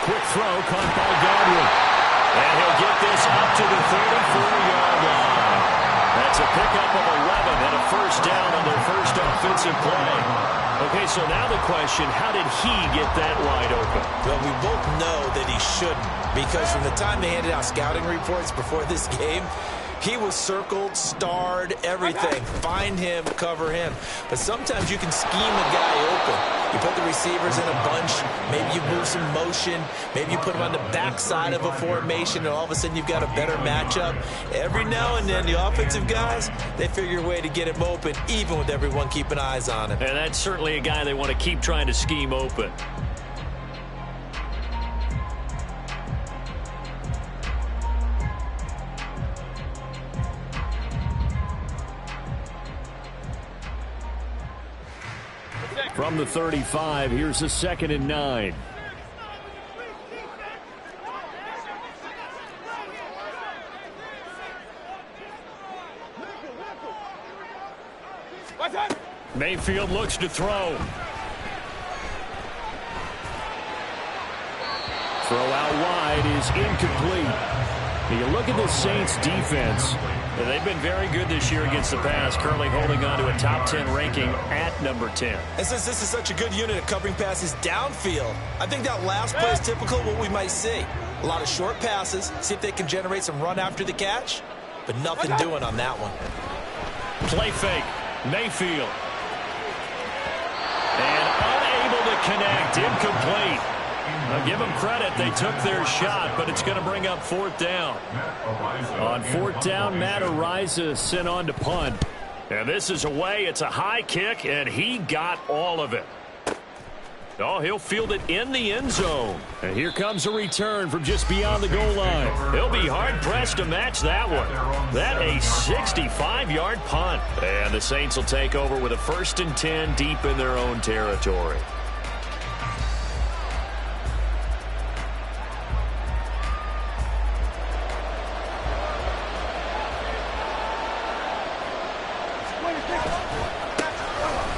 Quick throw caught by Godwin. And he'll get this up to the 34-yard line. That's a pickup of 11 and a first down on their first offensive play. Okay, so now the question, how did he get that wide open? Well, we both know that he shouldn't, because from the time they handed out scouting reports before this game, he was circled, starred, everything. Find him, cover him. But sometimes you can scheme a guy open. You put the receivers in a bunch. Maybe you move some motion. Maybe you put them on the backside of a formation, and all of a sudden you've got a better matchup. Every now and then, the offensive guys, they figure a way to get him open, even with everyone keeping eyes on him. And that's certainly a guy they want to keep trying to scheme open. From the 35, here's a 2nd and 9. Mayfield looks to throw. Throw out wide is incomplete. You look at the Saints defense. They've been very good this year against the pass, currently holding on to a top 10 ranking at number 10. And since this is such a good unit of covering passes downfield, I think that last play is typical of what we might see. A lot of short passes, see if they can generate some run after the catch, but nothing doing on that one. Play fake, Mayfield. And unable to connect, incomplete. I'll give them credit. They took their shot, but it's going to bring up 4th down. On 4th down, Matt Araiza sent on to punt. And this is away. It's a high kick, and he got all of it. Oh, he'll field it in the end zone. And here comes a return from just beyond the goal line. He'll be hard-pressed to match that one. That a 65-yard punt. And the Saints will take over with a 1st and 10 deep in their own territory.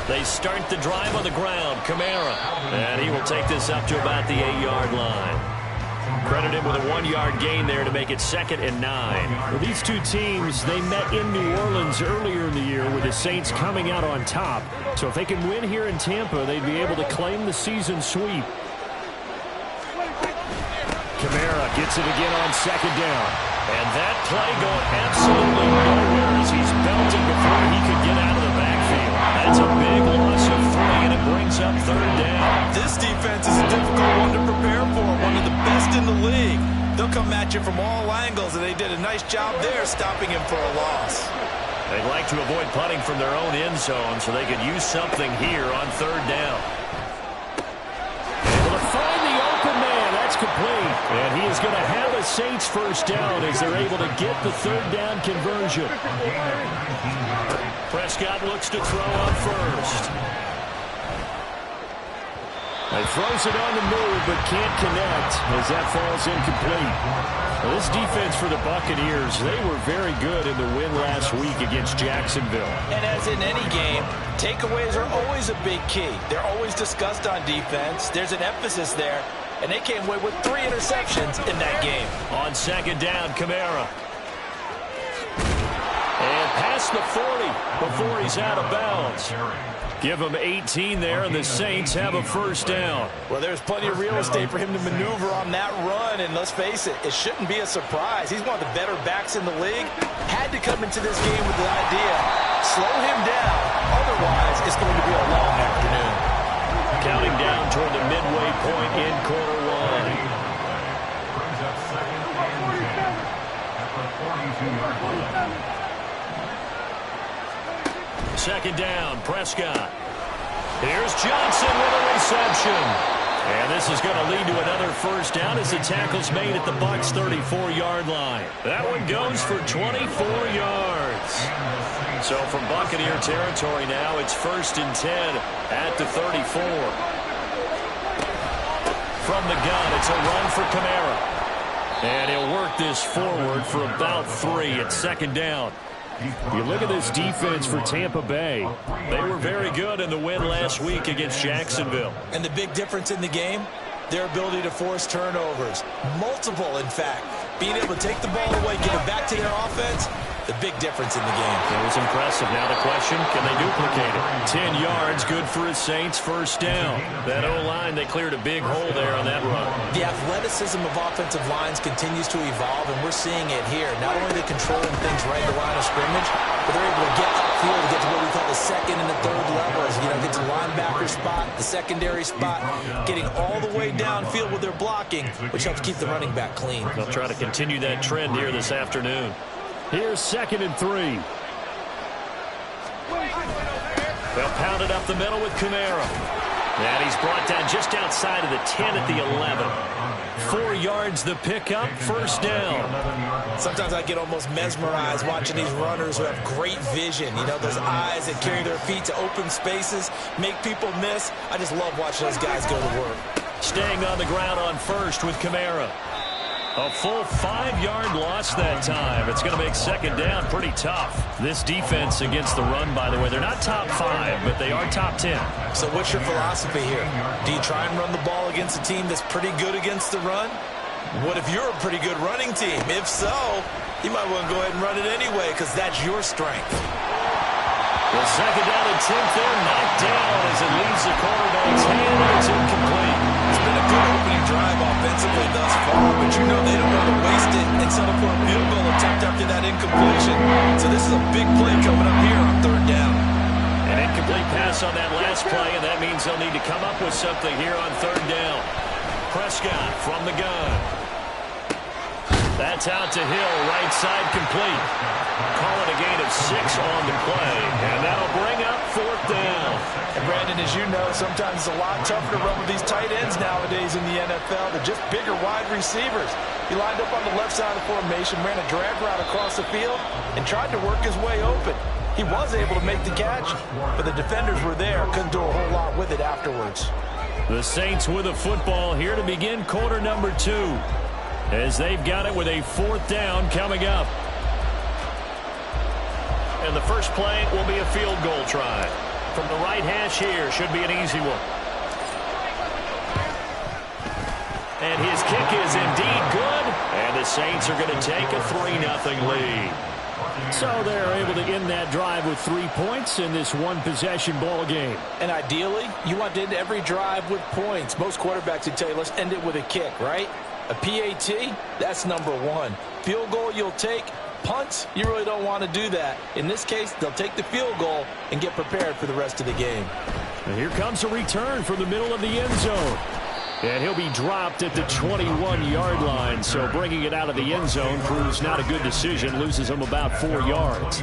They start the drive on the ground. Kamara. And he will take this up to about the 8-yard line. Credit him with a 1-yard gain there to make it 2nd and 9. Well, these two teams, they met in New Orleans earlier in the year with the Saints coming out on top. So if they can win here in Tampa, they'd be able to claim the season sweep. Kamara gets it again on 2nd down. And that play going absolutely nowhere as he's belting before he could get out of the backfield. That's a big loss of 3, and it brings up 3rd down. This defense is a difficult one to prepare for, one of the best in the league. They'll come at you from all angles, and they did a nice job there stopping him for a loss. They'd like to avoid punting from their own end zone so they could use something here on 3rd down. Able to find the open man. That's complete. And he is going to have a Saints 1st down as they're able to get the 3rd down conversion. Prescott looks to throw on 1st. He throws it on the move but can't connect as that falls incomplete. Well, this defense for the Buccaneers, they were very good in the win last week against Jacksonville. And as in any game, takeaways are always a big key. They're always discussed on defense. There's an emphasis there. And they came away with 3 interceptions in that game. On 2nd down, Kamara. And past the 40 before he's out of bounds. Give him 18 there, and the Saints have a 1st down. Well, there's plenty of real estate for him to maneuver on that run, and let's face it, it shouldn't be a surprise. He's one of the better backs in the league. Had to come into this game with the idea, slow him down, otherwise it's going to be a long afternoon. Counting down toward the midway point in quarter 1. 2nd down, Prescott. Here's Johnson with a reception. And this is going to lead to another 1st down as the tackle's made at the Bucs' 34-yard line. That one goes for 24 yards. So from Buccaneer territory now, it's 1st and 10 at the 34. From the gun, it's a run for Kamara. And he'll work this forward for about 3 at 2nd down. You look at this defense for Tampa Bay. They were very good in the win last week against Jacksonville. And the big difference in the game, their ability to force turnovers. Multiple, in fact. Being able to take the ball away, give it back to their offense, the big difference in the game. It was impressive. Now the question, can they duplicate it? 10 yards, good for his Saints, first down. That O-line, they cleared a big hole there on that run. The athleticism of offensive lines continues to evolve, and we're seeing it here. Not only are they controlling things right at the line of scrimmage, but they're able to get upfield to get to what we call the second and the third levels. You know, get to the linebacker spot, the secondary spot, getting all the way downfield with their blocking, which helps keep the running back clean. They'll try to continue that trend here this afternoon. Here's 2nd and 3. They'll pound it up the middle with Kamara. And he's brought down just outside of the 10 at the 11. 4 yards the pickup, first down. Sometimes I get almost mesmerized watching these runners who have great vision. You know, those eyes that carry their feet to open spaces, make people miss. I just love watching those guys go to work. Staying on the ground on first with Kamara. A full 5-yard loss that time. It's going to make second down pretty tough. This defense against the run, by the way, they're not top 5, but they are top 10. So what's your philosophy here? Do you try and run the ball against a team that's pretty good against the run? What if you're a pretty good running team? If so, you might want to go ahead and run it anyway because that's your strength. The second down attempt there, knocked down as it leaves the quarterback's hand. It's incomplete. It's been a good opening drive offensively thus far, but you know they don't want to waste it and settle for a field goal attempt after that incompletion. So this is a big play coming up here on third down. An incomplete pass on that last play, and that means they'll need to come up with something here on third down. Prescott from the gun. That's out to Hill, right side complete. Call it a gain of 6 on the play, and that'll bring up fourth down. And Brandon, as you know, sometimes it's a lot tougher to run with these tight ends nowadays in the NFL. They're just bigger wide receivers. He lined up on the left side of the formation, ran a drag route across the field, and tried to work his way open. He was able to make the catch, but the defenders were there, couldn't do a whole lot with it afterwards. The Saints with a football here to begin quarter number 2, as they've got it with a fourth down coming up. And the first play will be a field goal try. From the right hash here, should be an easy one. And his kick is indeed good, and the Saints are going to take a 3-0 lead. So they're able to end that drive with 3 points in this one-possession ball game. And ideally, you want to end every drive with points. Most quarterbacks would tell you, let's end it with a kick, right? A PAT, that's number 1. Field goal you'll take. Punts, you really don't want to do that. In this case, they'll take the field goal and get prepared for the rest of the game. And here comes a return from the middle of the end zone. And he'll be dropped at the 21-yard line, so bringing it out of the end zone proves not a good decision, loses him about 4 yards.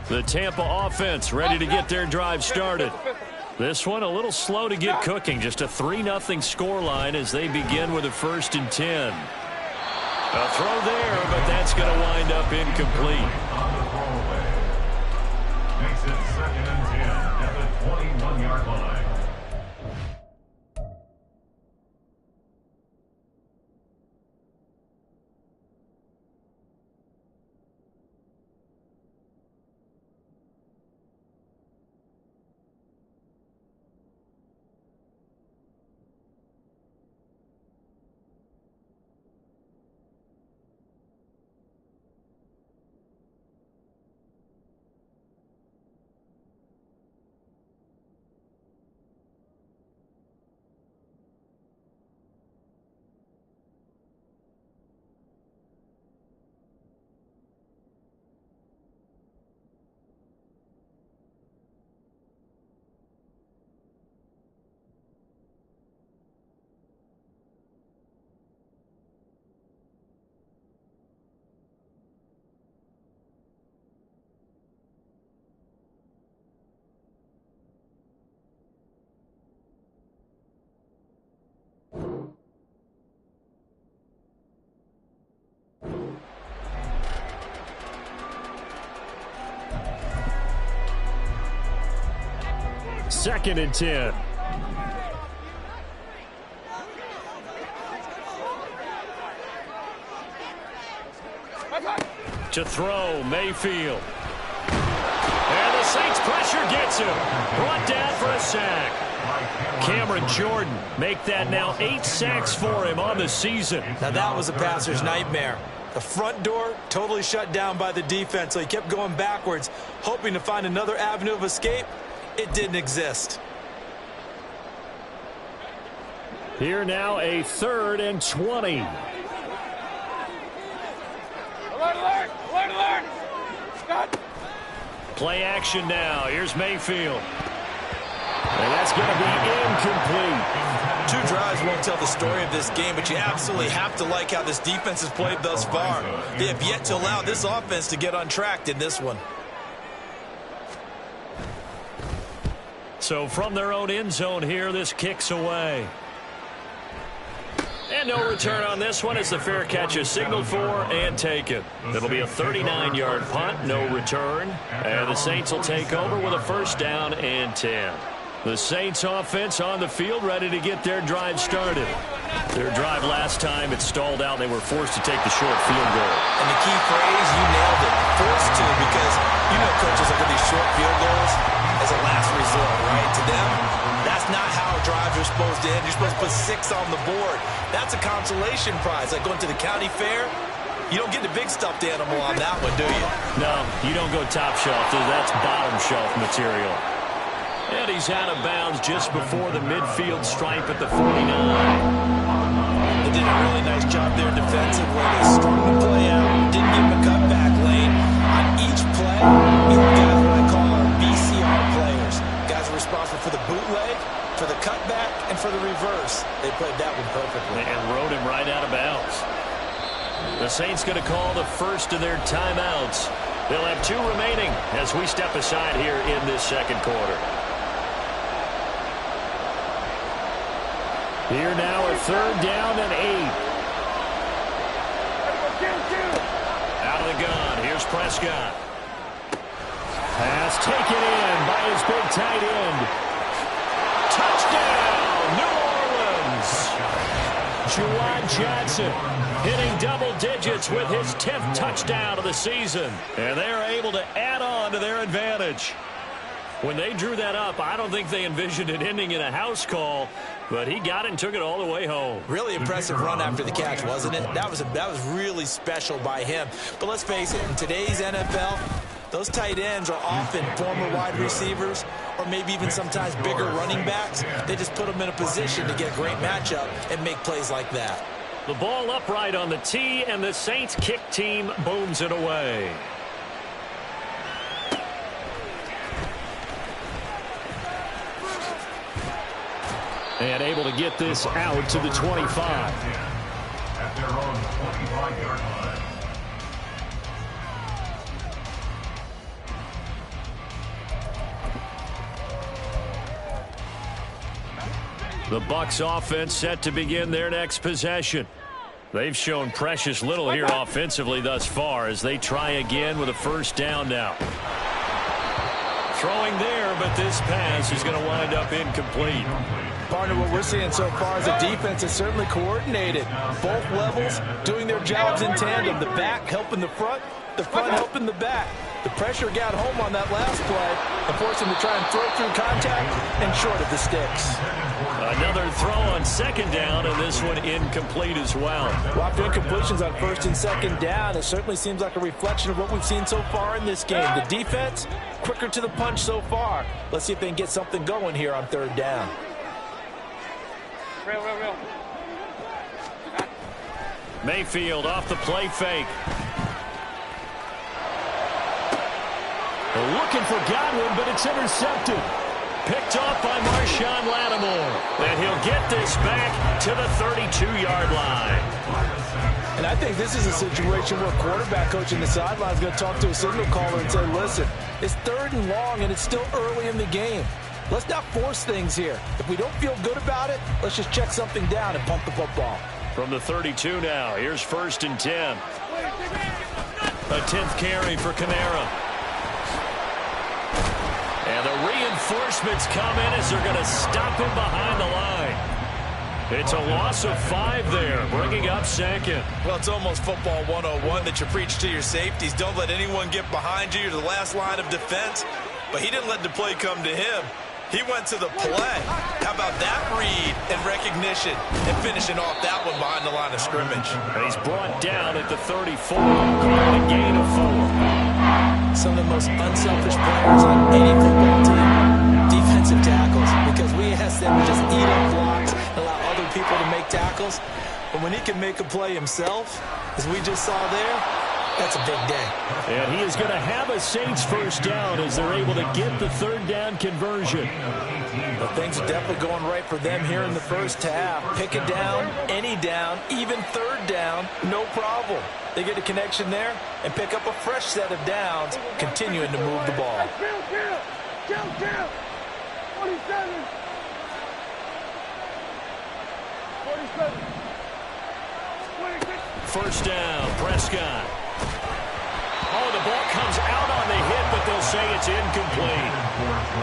The Tampa offense ready to get their drive started. This one a little slow to get cooking. Just a 3-0 scoreline as they begin with a 1st and 10. A throw there, but that's going to wind up incomplete. Makes it 2nd and 10 at the 21-yard line. 2nd and 10. To throw, Mayfield. And the Saints pressure gets him. Brought down for a sack. Cameron Jordan make that now 8 sacks for him on the season. Now that was a passer's nightmare. The front door totally shut down by the defense, so he kept going backwards, hoping to find another avenue of escape. It didn't exist. Here now a 3rd and 20. Alert! Play action now. Here's Mayfield. And that's going to be incomplete. 2 drives won't tell the story of this game, but you absolutely have to like how this defense has played thus far. They have yet to allow this offense to get untracked in this one. So from their own end zone here, this kicks away. And no return on this one as the fair catch is signaled for and taken. It'll be a 39-yard punt, no return. And the Saints will take over with a 1st down and 10. The Saints offense on the field ready to get their drive started. Their drive last time, it stalled out. They were forced to take the short field goal. And the key phrase, you nailed it, forced to, because you know coaches look at these short field goals as a last resort, right? To them, that's not how drives are supposed to end. You're supposed to put 6 on the board. That's a consolation prize. Like going to the county fair, you don't get the big stuffed animal on that one, do you? No, you don't go top shelf. That's bottom shelf material. And he's out of bounds just before the midfield stripe at the 49. They did a really nice job there defensively. They strung the play out, didn't give him a cutback lane. On each play, you have guys what I call our BCR players. Guys are responsible for the bootleg, for the cutback, and for the reverse. They played that one perfectly. And rode him right out of bounds. The Saints going to call the first of their timeouts. They'll have 2 remaining as we step aside here in this 2nd quarter. Here now a 3rd down and 8. Out of the gun. Here's Prescott. Pass taken in by his big tight end. Touchdown, New Orleans. Juwan Johnson hitting double digits with his 10th touchdown of the season. And they are able to add on to their advantage. When they drew that up, I don't think they envisioned it ending in a house call, but he got it and took it all the way home. Really impressive run after the catch, wasn't it? That was really special by him. But let's face it, in today's NFL, those tight ends are often former wide receivers or maybe even sometimes bigger running backs. They just put them in a position to get a great matchup and make plays like that. The ball upright on the tee, and the Saints kick team booms it away. And able to get this out to the 25. At their own 25-yard line. The Bucs offense set to begin their next possession. They've shown precious little here offensively thus far as they try again with a 1st down now. Throwing there, but this pass is going to wind up incomplete. Partner, what we're seeing so far is the defense is certainly coordinated. Both levels doing their jobs in tandem. The back helping the front helping the back. The pressure got home on that last play and forced him to try and throw through contact and short of the sticks. Another throw on 2nd down, and this one incomplete as well. Locked incompletions on 1st and 2nd down. It certainly seems like a reflection of what we've seen so far in this game. The defense, quicker to the punch so far. Let's see if they can get something going here on 3rd down. Real. Mayfield off the play fake. Looking for Godwin, but it's intercepted. Picked off by Marshawn Lattimore. And he'll get this back to the 32-yard line. And I think this is a situation where quarterback coach in the sideline is going to talk to a signal caller and say, listen, it's 3rd and long, and it's still early in the game. Let's not force things here. If we don't feel good about it, let's just check something down and pump the football. From the 32 now, here's 1st and 10. A 10th carry for Kamara. And the reinforcements come in as they're going to stop him behind the line. It's a loss of 5 there, bringing up second. Well, it's almost football 101 that you preach to your safeties. Don't let anyone get behind you. You're the last line of defense. But he didn't let the play come to him. He went to the play. How about that read and recognition and finishing off that one behind the line of scrimmage? He's brought down at the 34, calling a gain of 4. Some of the most unselfish players on any football team, defensive tackles, because we ask them to just eat up blocks and allow other people to make tackles. But when he can make a play himself, as we just saw there, that's a big day. And he is going to have a Saints first down as they're able to get the third down conversion. But things are definitely going right for them here in the first half. Pick it down, any down, even third down, no problem. They get a connection there and pick up a fresh set of downs, continuing to move the ball. Kill. 47. 47. 26. First down, Prescott. Oh, the ball comes out on the hit, but they'll say it's incomplete.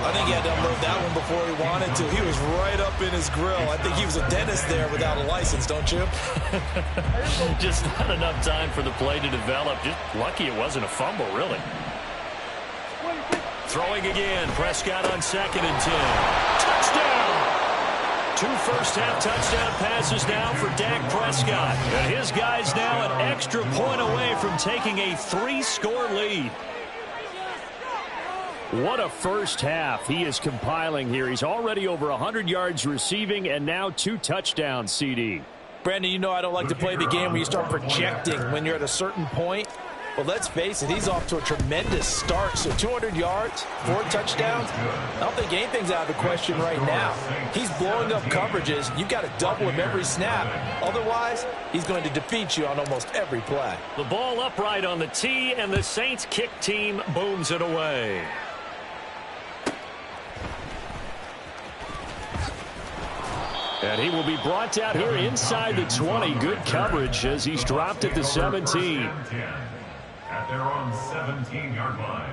I think he had to unload that one before he wanted to. He was right up in his grill. I think he was a dentist there without a license, don't you? Just not enough time for the play to develop. Just lucky it wasn't a fumble, really. Throwing again. Prescott on 2nd and 10. Touchdown! 2 first-half touchdown passes now for Dak Prescott. And his guys now an extra point away from taking a 3-score lead. What a first half he is compiling here. He's already over 100 yards receiving and now 2 touchdowns, CD. Brandon, you know I don't like to play the game where you start projecting when you're at a certain point. But let's face it, he's off to a tremendous start. So 200 yards, 4 touchdowns. I don't think anything's out of the question right now. He's blowing up coverages. You've got to double him every snap. Otherwise, he's going to defeat you on almost every play. The ball upright on the tee, and the Saints kick team booms it away. And he will be brought down here inside the 20. Good coverage as he's dropped at the 17. At their own 17-yard line.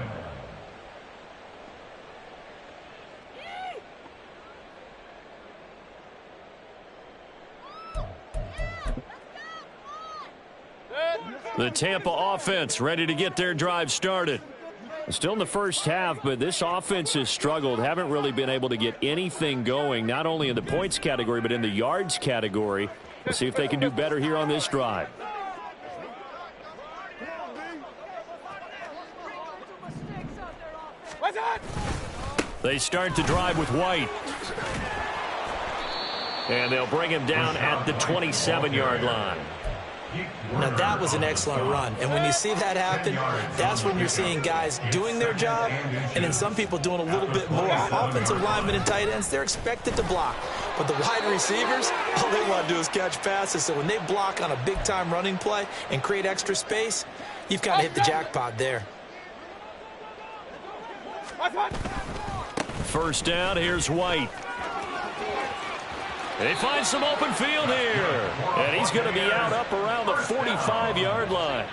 The Tampa offense ready to get their drive started. Still in the first half, but this offense has struggled. Haven't really been able to get anything going, not only in the points category, but in the yards category. We'll see if they can do better here on this drive. They start to drive with White. And they'll bring him down at the 27-yard line. Now, that was an excellent run. And when you see that happen, that's when you're seeing guys doing their job and then some people doing a little bit more. Offensive linemen and tight ends, they're expected to block. But the wide receivers, all they want to do is catch passes. So when they block on a big-time running play and create extra space, you've got to hit the jackpot there. First down, here's White. They find some open field here. And he's going to be out up around the 45-yard line.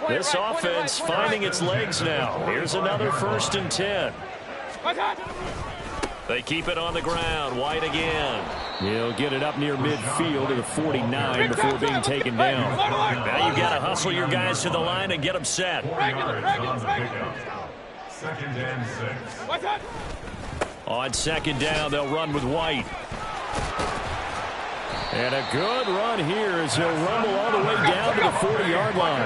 This offense finding its legs now. Here's another 1st and 10. They keep it on the ground. White again. He'll get it up near midfield to the 49 before being taken down. Now you've got to hustle your guys to the line and get them set. 2nd and 6. On 2nd down, they'll run with White. And a good run here as he'll rumble all the way down to the 40-yard line.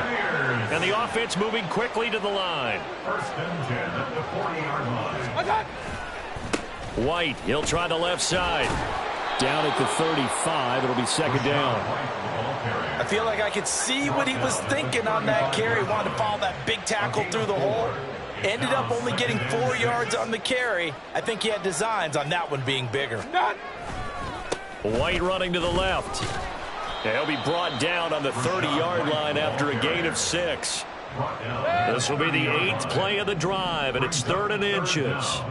And the offense moving quickly to the line. 1st and 10 at the 40-yard line. White, he'll try the left side. Down at the 35, it'll be 2nd down. I feel like I could see what he was thinking on that carry. Wanted to follow that big tackle through the hole. Ended up only getting 4 yards on the carry. I think he had designs on that one being bigger. White running to the left. He'll be brought down on the 30-yard line after a gain of 6. This will be the 8th play of the drive, and it's 3rd and inches.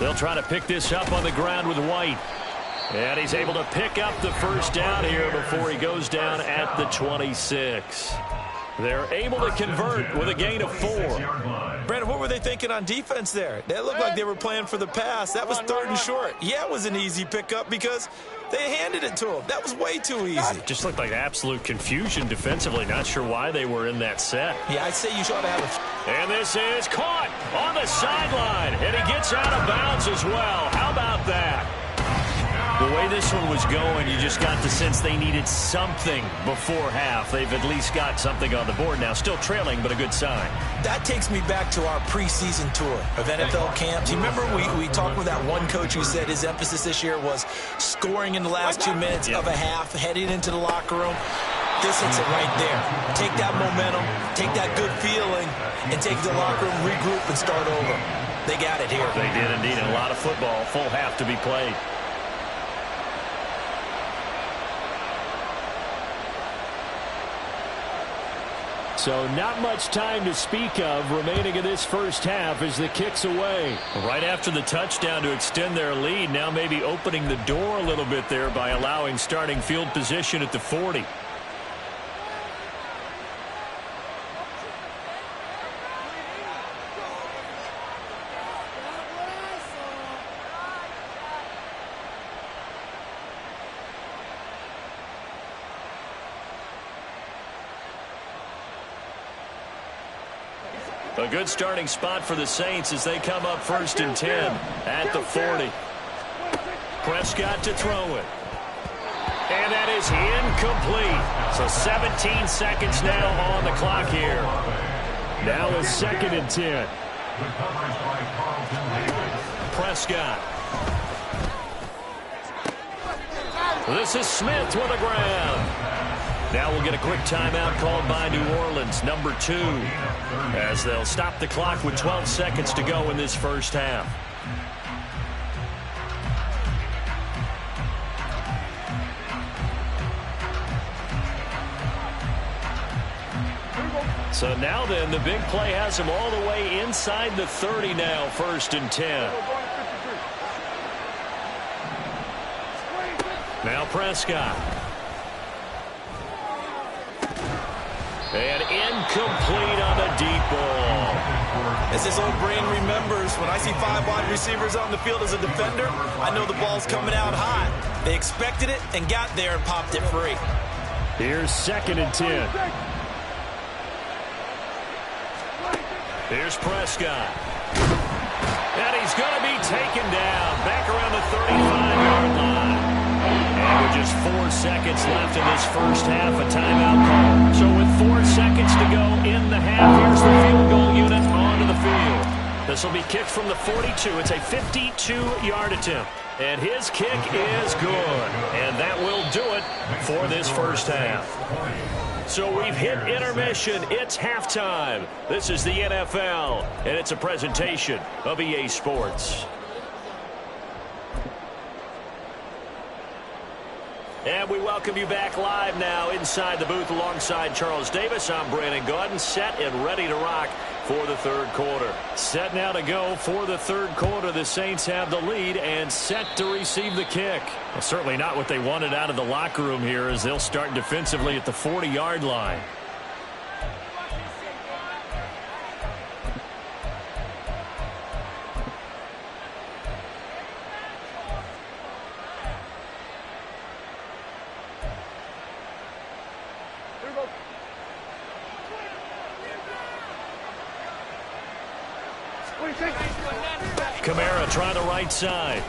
They'll try to pick this up on the ground with White. And he's able to pick up the first down here before he goes down at the 26. They're able to convert with a gain of 4. Brandon, what were they thinking on defense there? They looked like they were playing for the pass. That was 3rd and short. Yeah, it was an easy pickup because they handed it to him. That was way too easy. Just looked like absolute confusion defensively. Not sure why they were in that set. Yeah, I'd say you should have a... And this is caught on the sideline. And he gets out of bounds as well. How about that? The way this one was going, you just got the sense they needed something before half. They've at least got something on the board now. Still trailing, but a good sign. That takes me back to our preseason tour of NFL camps. You remember we talked with that one coach who said his emphasis this year was scoring in the last 2 minutes of a half, heading into the locker room. This hits it right there. Take that momentum, take that good feeling, and take it to the locker room, regroup, and start over. They got it here. They did indeed. And a lot of football, full half to be played. So not much time to speak of remaining in this first half as the kick's away. Right after the touchdown to extend their lead, now maybe opening the door a little bit there by allowing starting field position at the 40. A good starting spot for the Saints as they come up 1st and 10 at the 40. Prescott to throw it. And that is incomplete. So 17 seconds now on the clock here. Now is 2nd and 10. Prescott. This is Smith with the ground. Now we'll get a quick timeout called by New Orleans, number 2, as they'll stop the clock with 12 seconds to go in this first half. So now then, the big play has him all the way inside the 30 now, 1st and 10. Now Prescott. And incomplete on the deep ball. As his old brain remembers, when I see 5 wide receivers on the field as a defender, I know the ball's coming out hot. They expected it and got there and popped it free. Here's 2nd and 10. Here's Prescott. And he's going to be taken down back around the 35-yard line. And with just 4 seconds left in this first half, a timeout call. So with 4 seconds to go in the half, here's the field goal unit onto the field. This will be kicked from the 42. It's a 52-yard attempt. And his kick is good. And that will do it for this first half. So we've hit intermission. It's halftime. This is the NFL, and it's a presentation of EA Sports. And we welcome you back live now inside the booth alongside Charles Davis. I'm Brandon Gaudin, set and ready to rock for the 3rd quarter. Set now to go for the 3rd quarter. The Saints have the lead and set to receive the kick. Well, certainly not what they wanted out of the locker room here as they'll start defensively at the 40-yard line. Kamara trying the right side.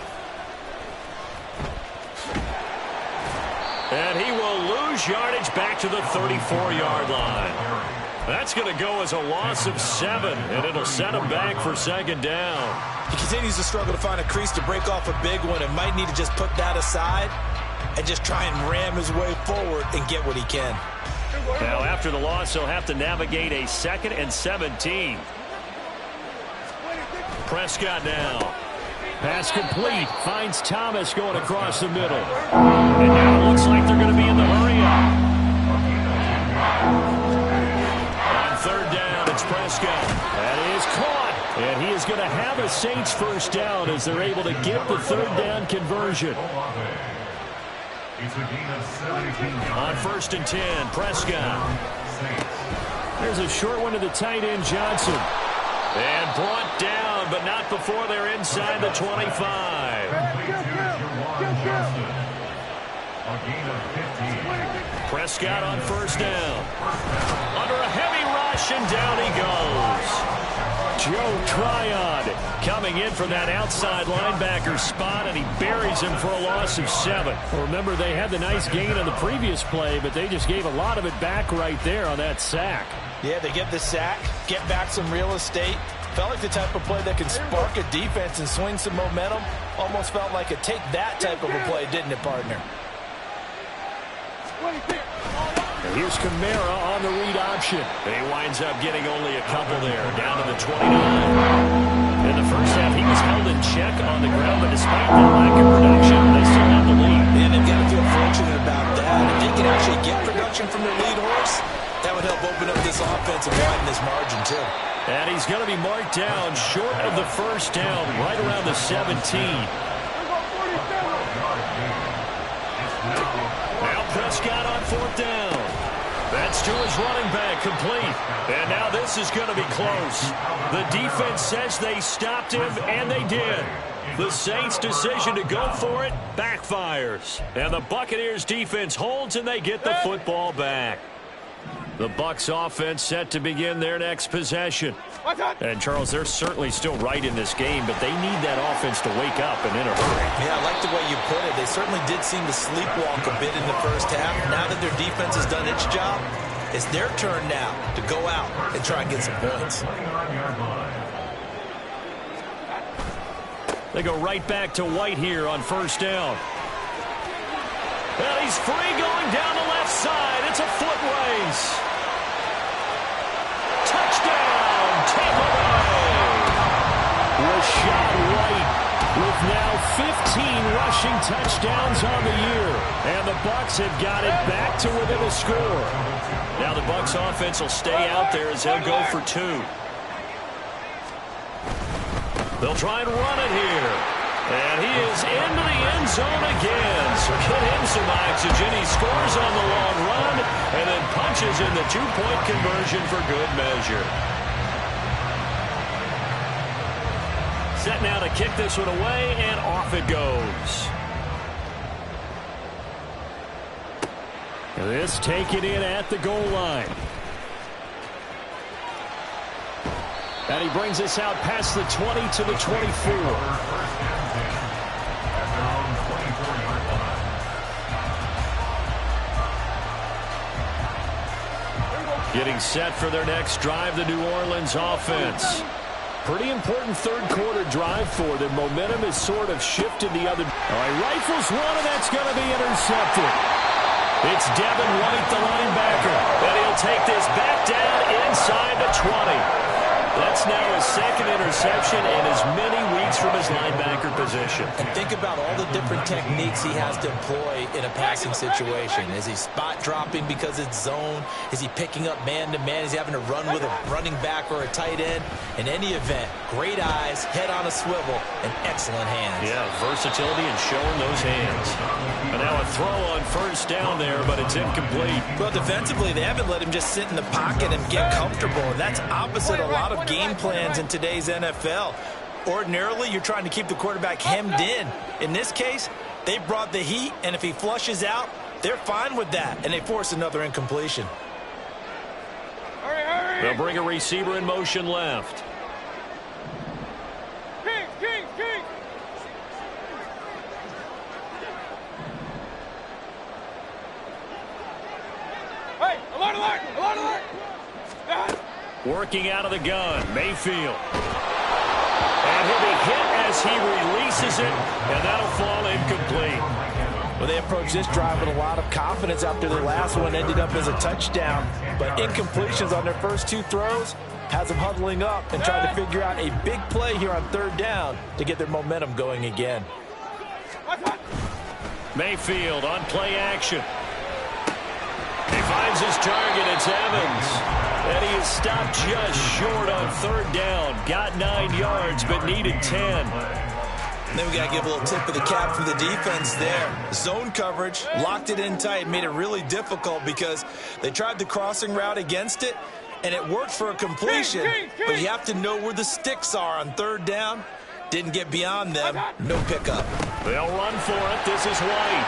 And he will lose yardage back to the 34-yard line. That's going to go as a loss of 7, and it'll set him back for 2nd down. He continues to struggle to find a crease to break off a big one and might need to just put that aside and just try and ram his way forward and get what he can. Now, after the loss, he'll have to navigate a 2nd and 17. Prescott now. Pass complete. Finds Thomas going across the middle. And now it looks like they're going to be in the hurry-up. On 3rd down, it's Prescott. That is caught. And he is going to have a Saints first down as they're able to get the 3rd down conversion. On 1st and 10, Prescott. There's a short one to the tight end, Johnson. And brought down, but not before they're inside the 25. Prescott on first down. Under a heavy rush, and down he goes. Joe Tryon coming in from that outside linebacker spot, and he buries him for a loss of 7. Well, remember, they had the nice gain on the previous play, but they just gave a lot of it back right there on that sack. Yeah, they get the sack, get back some real estate. Felt like the type of play that can spark a defense and swing some momentum. Almost felt like a take that type of a play, didn't it, partner? And here's Kamara on the read option. He winds up getting only a couple there, down to the 29. In the first half, he was held in check on the ground, but despite that lack of production, they still have the lead. And they've got to feel fortunate about that. If they can actually get production from their lead horse, that would help open up this offense and widen this margin, too. And he's going to be marked down short of the first down, right around the 17. Now Prescott on fourth down. That's to his running back, complete. And now this is going to be close. The defense says they stopped him, and they did. The Saints' decision to go for it backfires. And the Buccaneers' defense holds, and they get the football back. The Bucs offense set to begin their next possession. And, Charles, they're certainly still right in this game, but they need that offense to wake up and in a hurry. Yeah, I like the way you put it. They certainly did seem to sleepwalk a bit in the first half. Now that their defense has done its job, it's their turn now to go out and try and get some points. They go right back to White here on first down. And he's free going down the left side. It's a foot race. Touchdown, Tampa Bay. Rashad White with now 15 rushing touchdowns on the year. And the Bucs have got it back to within a score. Now the Bucs offense will stay out there as they'll go for 2. They'll try and run it here. And he is into the end zone again. So get him some oxygen. He scores on the long run and then punches in the 2-point conversion for good measure. Set now to kick this one away, and off it goes. This taken in at the goal line. And he brings us out past the 20 to the 24. Getting set for their next drive, the New Orleans offense. Pretty important third-quarter drive for them. Momentum has sort of shifted the other. All right, rifles one, and that's going to be intercepted. It's Devin White, the linebacker. And he'll take this back down inside the 20. That's now his second interception in as many weeks from his linebacker position. And think about all the different techniques he has to employ in a passing situation. Is he spot dropping because it's zone? Is he picking up man-to-man? Is he having to run with a running back or a tight end? In any event, great eyes, head on a swivel, and excellent hands. Yeah, versatility and showing those hands. And now a throw on first down there, but it's incomplete. Well, defensively, they haven't let him just sit in the pocket and get comfortable. And that's opposite a lot of game plans in today's NFL. Ordinarily, you're trying to keep the quarterback hemmed in. In this case, they brought the heat, and if he flushes out, they're fine with that, and they force another incompletion. They'll bring a receiver in motion left. King. Hey, alert! Working out of the gun, Mayfield. And he'll be hit as he releases it, and that'll fall incomplete. Well, they approached this drive with a lot of confidence after their last one ended up as a touchdown. But incompletions on their first 2 throws has them huddling up and trying to figure out a big play here on third down to get their momentum going again. Mayfield on play action. He finds his target. It's Evans. And he is stopped just short on third down. Got 9 yards, but needed 10. Then we got to give a little tip of the cap for the defense there. Zone coverage, locked it in tight, made it really difficult because they tried the crossing route against it, and it worked for a completion, but you have to know where the sticks are on third down. Didn't get beyond them. No pickup. They'll run for it. This is White.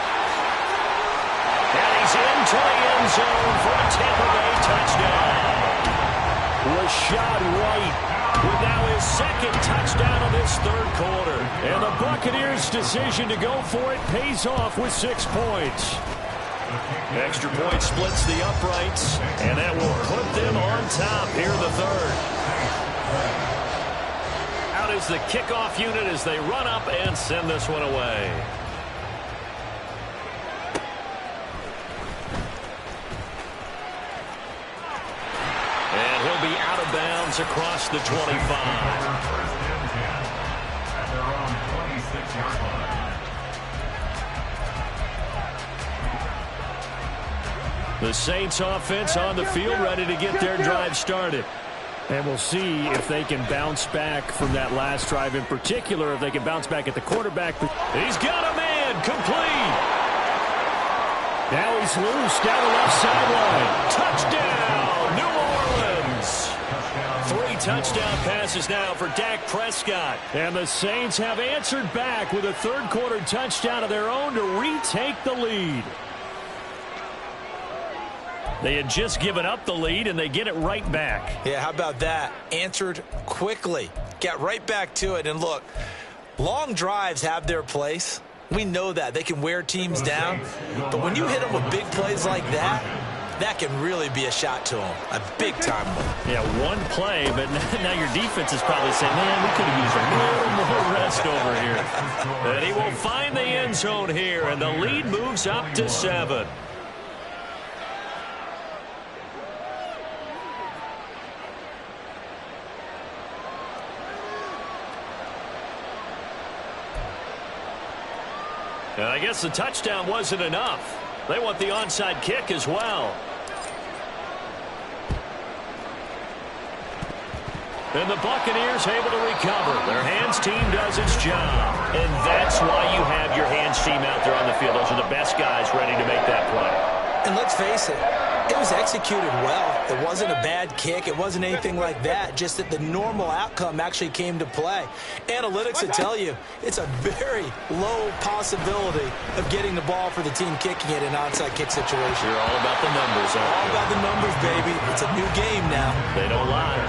And he's into the end zone for a Tampa Bay touchdown. Rashad White with now his second touchdown of this third quarter. And the Buccaneers' decision to go for it pays off with 6 points. Extra point splits the uprights, and that will put them on top here in the third. Out is the kickoff unit as they run up and send this one away. And he'll be out of bounds across the 25. At their own 26-yard line. The Saints offense on the field ready to get their drive started. And we'll see if they can bounce back from that last drive in particular, if they can bounce back at the quarterback. He's got a man, complete. Now he's loose down the left sideline. Touchdown, New Orleans. 3 touchdown passes now for Dak Prescott. And the Saints have answered back with a third quarter touchdown of their own to retake the lead. They had just given up the lead, and they get it right back. Yeah, how about that? Answered quickly. Got right back to it. And look, long drives have their place. We know that. They can wear teams down. But when you hit them with big plays like that, that can really be a shot to them. A big-time one. Yeah, one play, but now your defense is probably saying, man, we could have used a little more rest over here. And he will find the end zone here, and the lead moves up to 7. And I guess the touchdown wasn't enough. They want the onside kick as well. And the Buccaneers able to recover. Their hands team does its job. And that's why you have your hands team out there on the field. Those are the best guys ready to make that play. And let's face it, it was executed well. It wasn't a bad kick. It wasn't anything like that. Just that the normal outcome actually came to play. Analytics will tell you it's a very low possibility of getting the ball for the team kicking it in an onside kick situation. You're all about the numbers, aren't you? All about the numbers, baby. It's a new game now. They don't lie.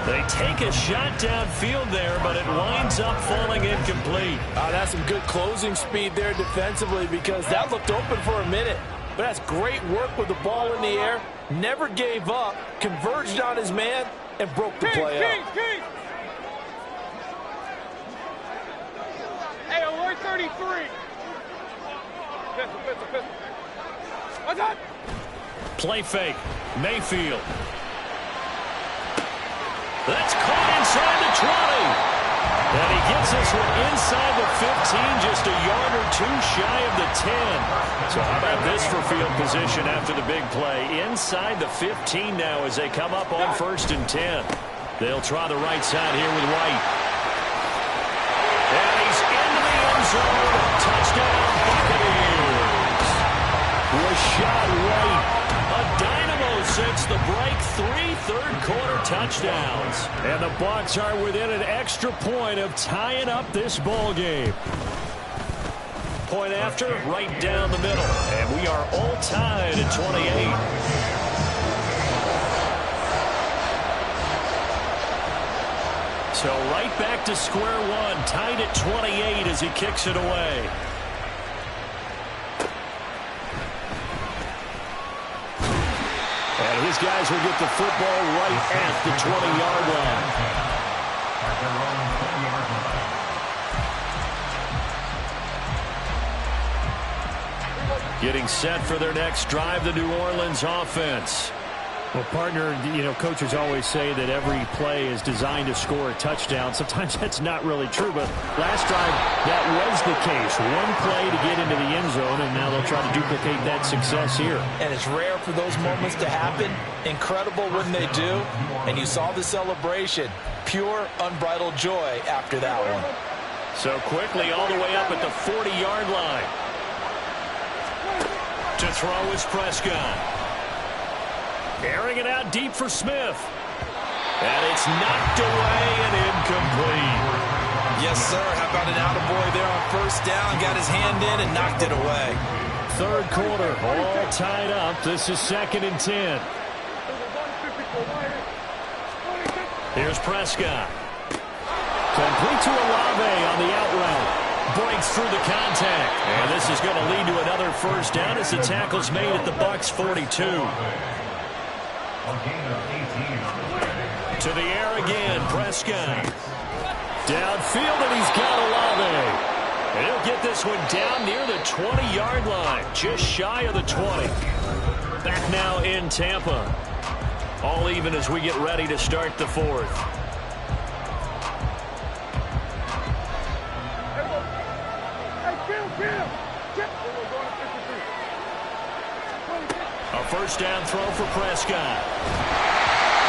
They take a shot downfield there, but it winds up falling incomplete. That's some good closing speed there defensively, because that looked open for a minute. But that's great work with the ball in the air. Never gave up, converged on his man, and broke the play up. Hey, alert 33. Pistol. What's that? Play fake. Mayfield. That's caught inside the 20. And he gets this one inside the 15, just a yard or two shy of the 10. So how about this for field position after the big play? Inside the 15 now as they come up on 1st and 10. They'll try the right side here with White. And he's into the end zone. Touchdown, Buccaneers. Rashad White, a dynamo since the break. 3 third-quarter touchdowns. And the Bucs are within an extra point of tying up this ball game. Point after, right down the middle. And we are all tied at 28. So right back to square one, tied at 28 as he kicks it away. And his guys will get the football right at the 20-yard line. At their own 20-yard line. Getting set for their next drive, the New Orleans offense. Well, partner, coaches always say that every play is designed to score a touchdown. Sometimes that's not really true, but last drive, that was the case. One play to get into the end zone, and now they'll try to duplicate that success here. And it's rare for those moments to happen. Incredible when they do. And you saw the celebration. Pure, unbridled joy after that one. So quickly all the way up at the 40-yard line. To throw is Prescott. Airing it out deep for Smith. And it's knocked away and incomplete. Yes, sir. How about an attaboy there on first down? Got his hand in and knocked it away. Third quarter, all tied up. This is 2nd and 10. Here's Prescott. Complete to Olave on the out route. Breaks through the contact. And this is going to lead to another first down as the tackle's made at the Bucs 42. To the air again, Prescott. Downfield, and he's got Olave. And he'll get this one down near the 20-yard line, just shy of the 20. Back now in Tampa. All even as we get ready to start the fourth. A first down throw for Prescott.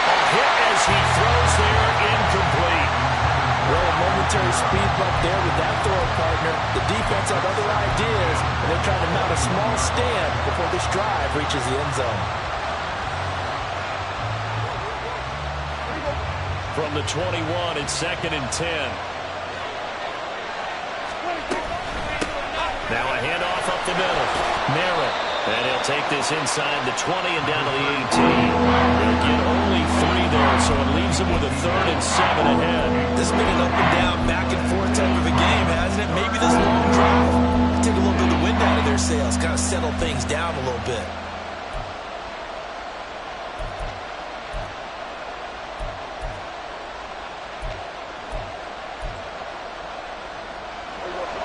A hit as he throws there, incomplete. Well, a momentary speed bump there with that throw partner. The defense had other ideas, and they're trying to mount a small stand before this drive reaches the end zone. From the 21, it's 2nd and 10. Now a handoff up the middle. Merritt. And he'll take this inside the 20 and down to the 18. He'll get only 3 there, so it leaves him with a 3rd and 7 ahead. This has been an up and down, back and forth type of a game, hasn't it? Maybe this long drive take a little bit of the wind out of their sails, kind of settle things down a little bit.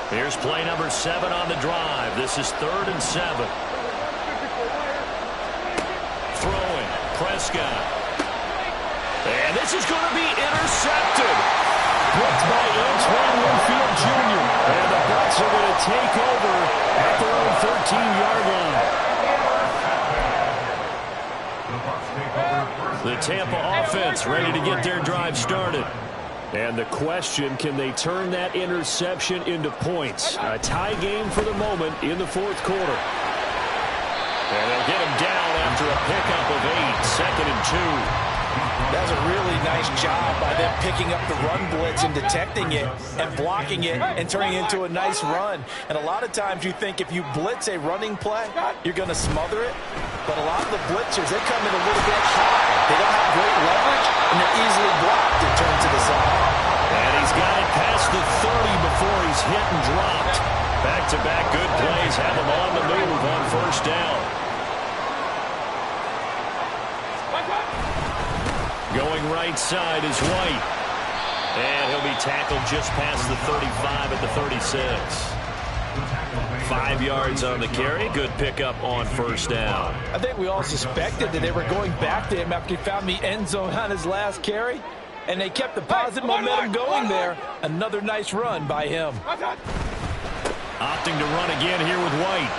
Here's play number 7 on the drive. This is 3rd and 7. Throwing, Prescott. And this is going to be intercepted. Blocked by Antoine Winfield Jr. And the Bucs are going to take over at their own 13-yard line. The Tampa offense ready to get their drive started. And the question, can they turn that interception into points? A tie game for the moment in the fourth quarter. And they'll get him down after a pickup of 8, 2nd and 2. That's a really nice job by them picking up the run blitz and detecting it and blocking it and turning it into a nice run. And a lot of times you think if you blitz a running play, you're going to smother it. But a lot of the blitzers, they come in a little bit high. They don't have great leverage, and they're easily blocked and turned to the side. And he's got it past the 30 before he's hit and dropped. Back-to-back good plays have him on the move on first down. Going right side is White. And he'll be tackled just past the 35 at the 36. 5 yards on the carry. Good pickup on first down. I think we all suspected that they were going back to him after he found the end zone on his last carry. And they kept the positive momentum going there. Another nice run by him. Opting to run again here with White.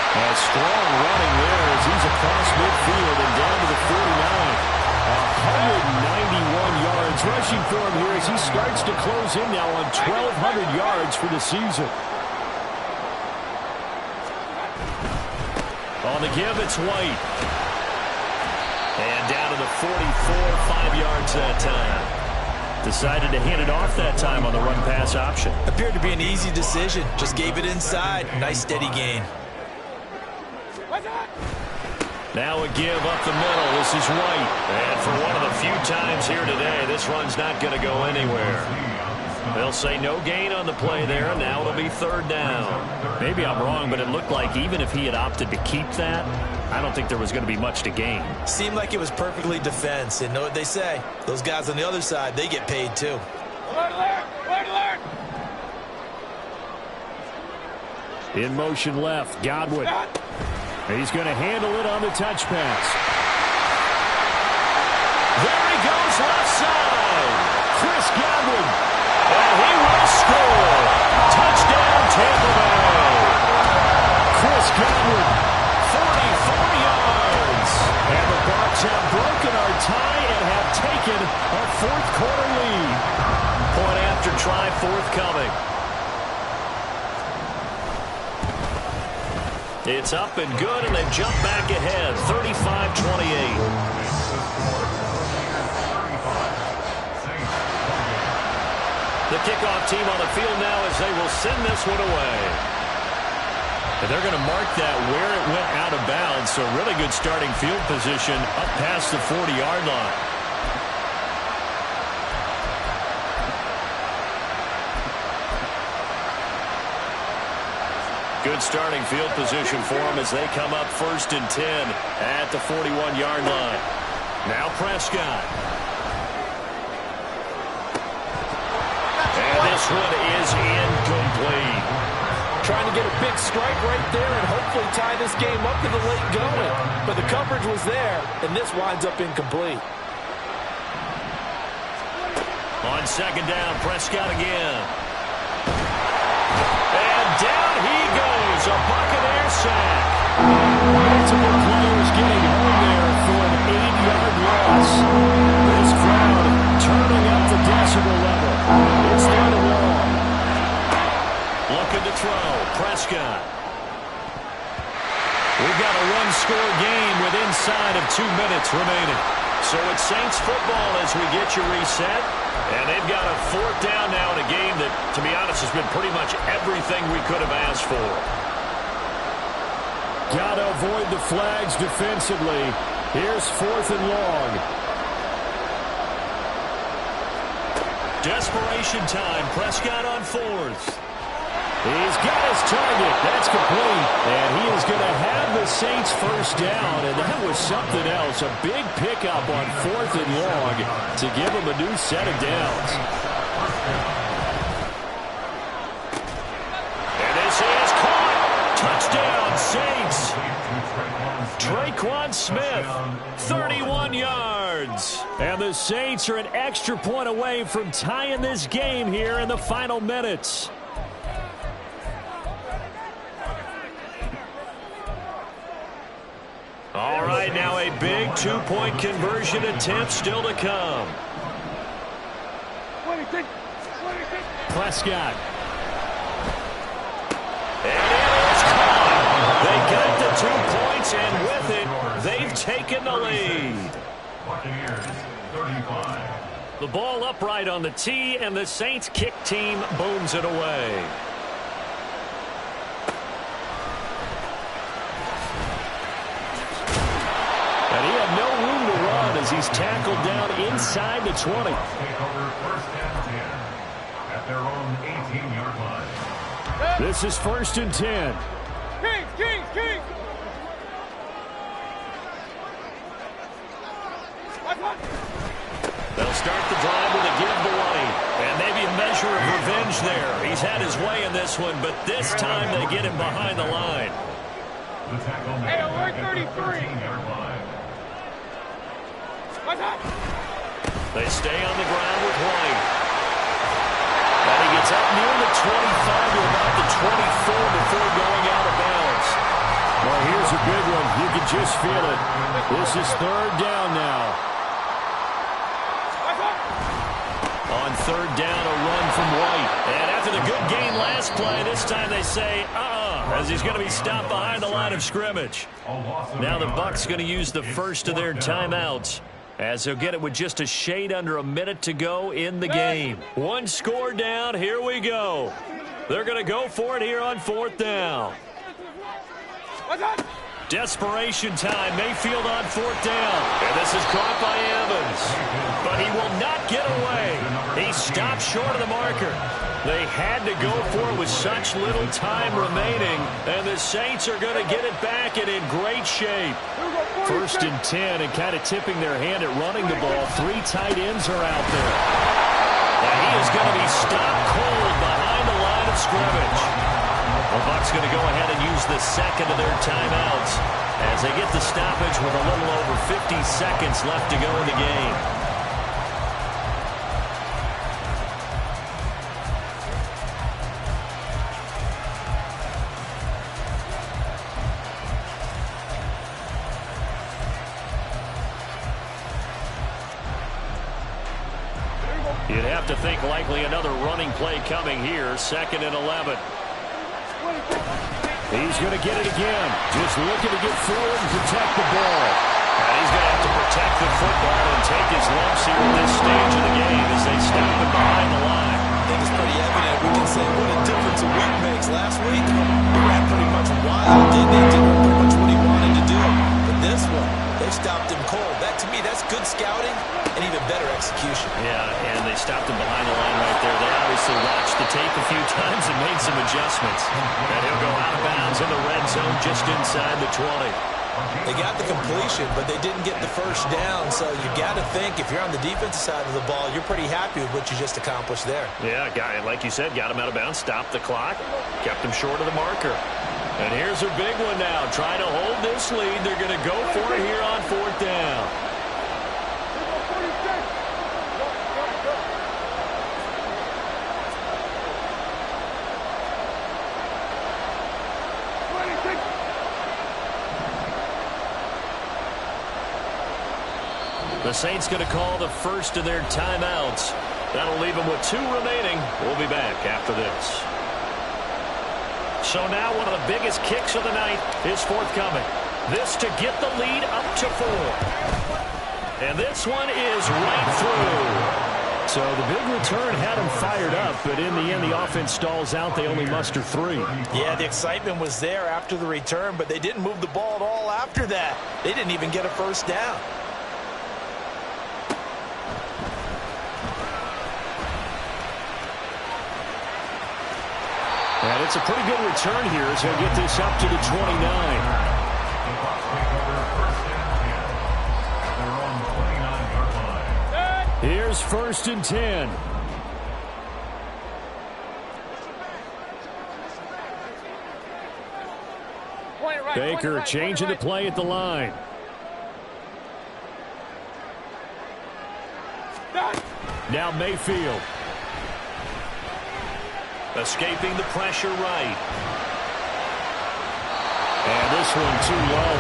A strong running there as he's across midfield and down to the 49. 191 yards rushing for him here as he starts to close in now on 1,200 yards for the season. On the give, it's White. And down to the 44, 5 yards that time. Decided to hand it off that time on the run-pass option. Appeared to be an easy decision. Just gave it inside. Nice steady gain. Now a give up the middle. This is White. And for one of the few times here today, this run's not going to go anywhere. They'll say no gain on the play there. Now it'll be 3rd down. Maybe I'm wrong, but it looked like even if he had opted to keep that, I don't think there was going to be much to gain. Seemed like it was perfectly defense. And know what they say? Those guys on the other side, they get paid too. Alert! In motion left, Godwin. He's going to handle it on the touch pass. There he goes left side. Chris Godwin. And he will score. Touchdown, Tampa Bay. Chris Godwin, 44 yards. And the Bucs have broken our tie and have taken a fourth quarter lead. Point after try forthcoming. It's up and good, and they jump back ahead, 35-28. The kickoff team on the field now as they will send this one away. And they're going to mark that where it went out of bounds, so really good starting field position up past the 40-yard line. Good starting field position for them as they come up 1st and 10 at the 41-yard line. Now Prescott. And this one is incomplete. Trying to get a big strike right there and hopefully tie this game up in the late going. But the coverage was there, and this winds up incomplete. On 2nd down, Prescott again. And down he goes, a Buccaneer sack. Multiple players getting home there for an 8-yard loss. This crowd turning up the decibel level. It's 3rd and long. Looking to throw, Prescott. We've got a one-score game with inside of 2 minutes remaining. So it's Saints football as we get you reset. And they've got a 4th down now in a game that, to be honest, has been pretty much everything we could have asked for. Got to avoid the flags defensively. Here's 4th and long. Desperation time. Prescott on 4th. He's got his target. That's complete. And he is going to have the Saints 1st down. And that was something else. A big pickup on 4th and long to give him a new set of downs. And this is caught. Touchdown, Saints. Traquan Smith, 31 yards. And the Saints are an extra point away from tying this game here in the final minutes. All right, now a big 2-point conversion attempt still to come. Prescott. And it is caught. They got the 2 points, and with it, they've taken the lead. The ball upright on the tee, and the Saints kick team booms it away. And he had no room to run as he's tackled down inside the 20. Take over 1st and 10 at their own 18-yard line. This is 1st and 10. Kings! They'll start the drive with a give to White. And maybe a measure of revenge there. He's had his way in this one, but this time they get him behind the line. The tackle made Hey, at the 13-yard line. They stay on the ground with White. And he gets up near the 25 to about the 24 before going out of bounds. Well, here's a big one. You can just feel it. This is 3rd down now. On 3rd down, a run from White. And after the good gain last play, this time they say, as he's going to be stopped behind the line of scrimmage. Now the Bucs going to use the first of their timeouts, as they'll get it with just a shade under a minute to go in the game. 1 score down. Here we go. They're going to go for it here on 4th down. Desperation time. Mayfield on 4th down. And this is caught by Evans. But he will not get away. He stopped short of the marker. They had to go for it with such little time remaining. And the Saints are going to get it back and in great shape. 1st and 10, and kind of tipping their hand at running the ball. 3 tight ends are out there. And he is going to be stopped cold behind the line of scrimmage. The Bucs going to go ahead and use the second of their timeouts as they get the stoppage with a little over 50 seconds left to go in the game. You'd have to think likely another running play coming here. 2nd and 11. He's going to get it again. Just looking to get forward and protect the ball. And he's going to have to protect the football and take his lumps here at this stage of the game as they stop him behind the line. I think it's pretty evident. We can say what a difference a week makes. Last week, he ran pretty much wild, didn't he? Did pretty much what he wanted to do. But this one, they stopped him cold. That, to me, that's good scouting and even better execution. Yeah, and they stopped him behind the line right there. They obviously watched the tape a few times and made some adjustments. And he'll go out of bounds in the red zone just inside the 20. They got the completion, but they didn't get the first down. So you got to think if you're on the defensive side of the ball, you're pretty happy with what you just accomplished there. Yeah, like you said, got him out of bounds, stopped the clock, kept him short of the marker. And here's a big one now. Trying to hold this lead. They're going to go for it here on 4th down. The Saints going to call the first of their timeouts. That'll leave them with 2 remaining. We'll be back after this. So now one of the biggest kicks of the night is forthcoming. This to get the lead up to 4. And this one is right through. So the big return had them fired up, but in the end the offense stalls out. They only muster 3. Yeah, the excitement was there after the return, but they didn't move the ball at all after that. They didn't even get a first down. And it's a pretty good return here as he'll get this up to the 29. Here's 1st and 10. Baker changing the play at the line. Now Mayfield. Escaping the pressure right. And this one too low.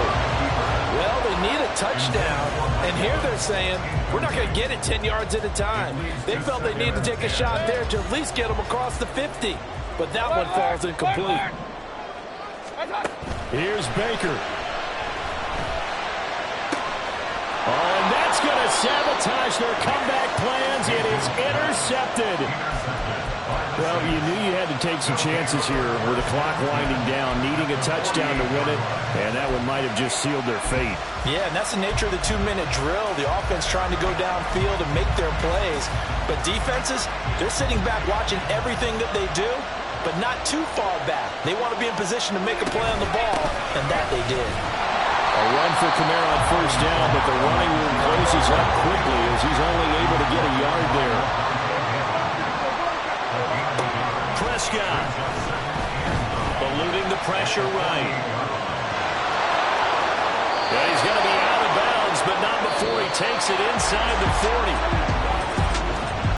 Well, they need a touchdown, and here they're saying, we're not going to get it 10 yards at a time. They felt they needed to take a shot there to at least get them across the 50, but that one falls incomplete. Here's Baker. Oh, and that's going to sabotage their comeback plans. It is intercepted. Well, you knew you had to take some chances here with the clock winding down, needing a touchdown to win it, and that one might have just sealed their fate. Yeah, and that's the nature of the 2-minute drill. The offense trying to go downfield and make their plays. But defenses, they're sitting back watching everything that they do, but not too far back. They want to be in position to make a play on the ball, and that they did. A run for Kamara on 1st down, but the running room closes up quickly as he's only able to get a yard there. Prescott eluding the pressure right. Yeah, he's going to be out of bounds, but not before he takes it inside the 40.